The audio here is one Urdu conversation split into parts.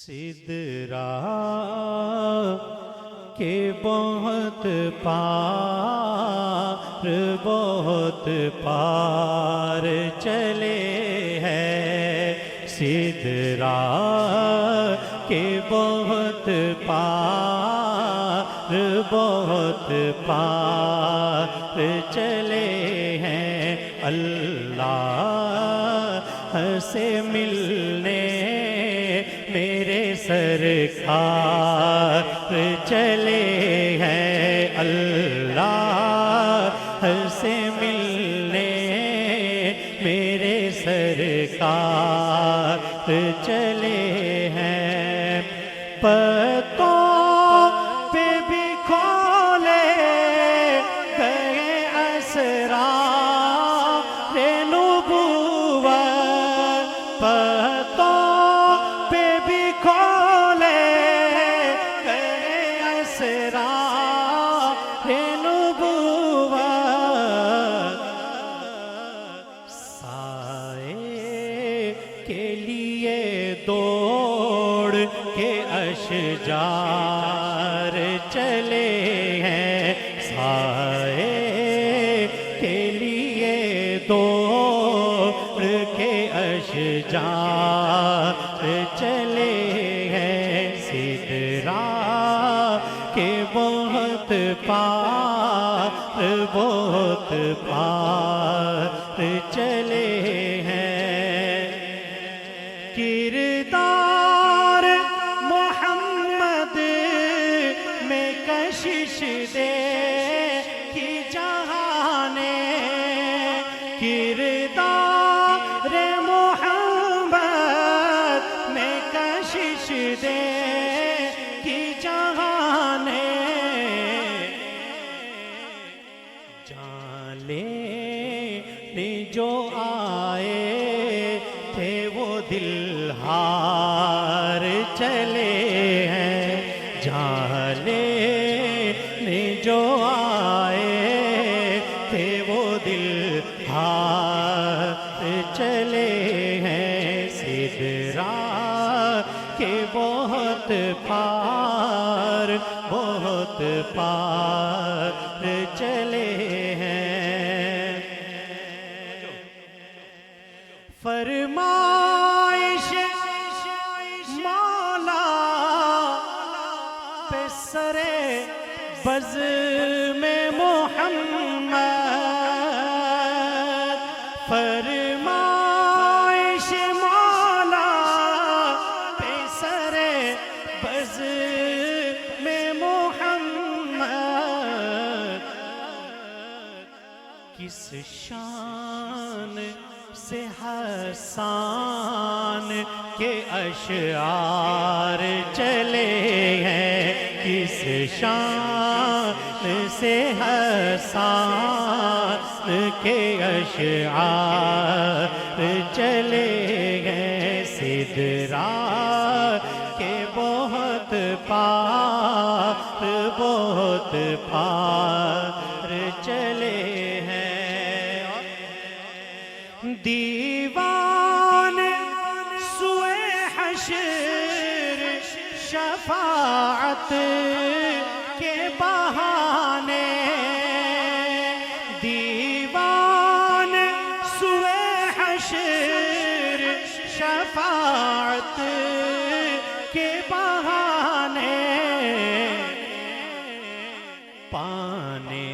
سدرا کے بہت پار چلے ہیں، سدرا کے بہت پار چلے ہیں، اللہ سے ملنے میرے سرکار چلے ہیں، اللہ سے ملنے میرے سرکار چلے ہیں، پتوں پہ بھی کھولے گئے اسرار نبوت، پتوں پہ بھی کھولے گئے اسرار نبوت، سائے کے لیے دوڑ کے اشجار چلے ہیں، سائے کے لیے دوڑ کے اشجار چلے ہیں، سدرا کے بہت پار چلے ہیں، کردار محمد میں کشش دے کی جہانے، کردار محمد میں کشش دے کی جہانے، جان لینے جو آئے تھے وہ دل ہار چلے ہیں، جان لینے جو آئے تھے وہ دل ہار چلے ہیں، سدرا کے بہت پار چلے ہیں، فرمائش مولا پہ سرے بز میں محمد، فرمائش مولا پہ سرے بز میں محمد، کس شان سے حسان کے اشعار چلے ہیں، کس شان سے حسان کے اشعار چلے ہیں، سدرا کے بہت پار چلے ہیں، دیوان سوئے حشر شفاعت کے بہانے، دیوان سوئے حشر شفاعت کے بہانے، پانے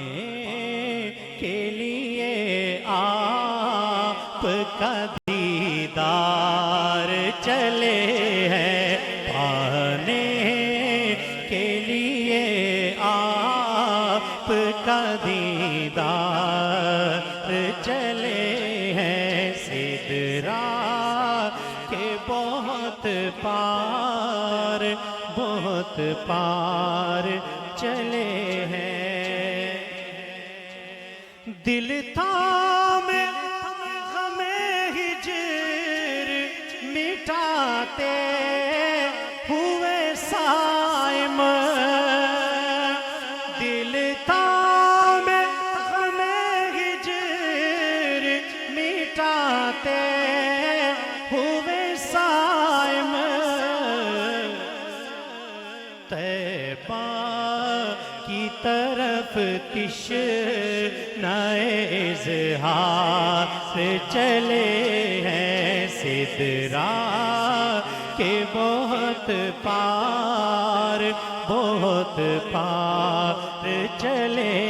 کے لیے آپ کا دیدار چلے ہیں، پانے کے لیے آپ کا دیدار چلے ہیں، سدرا کے بہت پار چلے ہیں، دل تھام غم ہجر مٹاتے ہوئے صائم، دل تھام غم ہجر مٹاتے ہوئے صائم، طیبہ کی طرف تشنۂ اظہار چلے ہیں، سدرا کے بہت پار چلے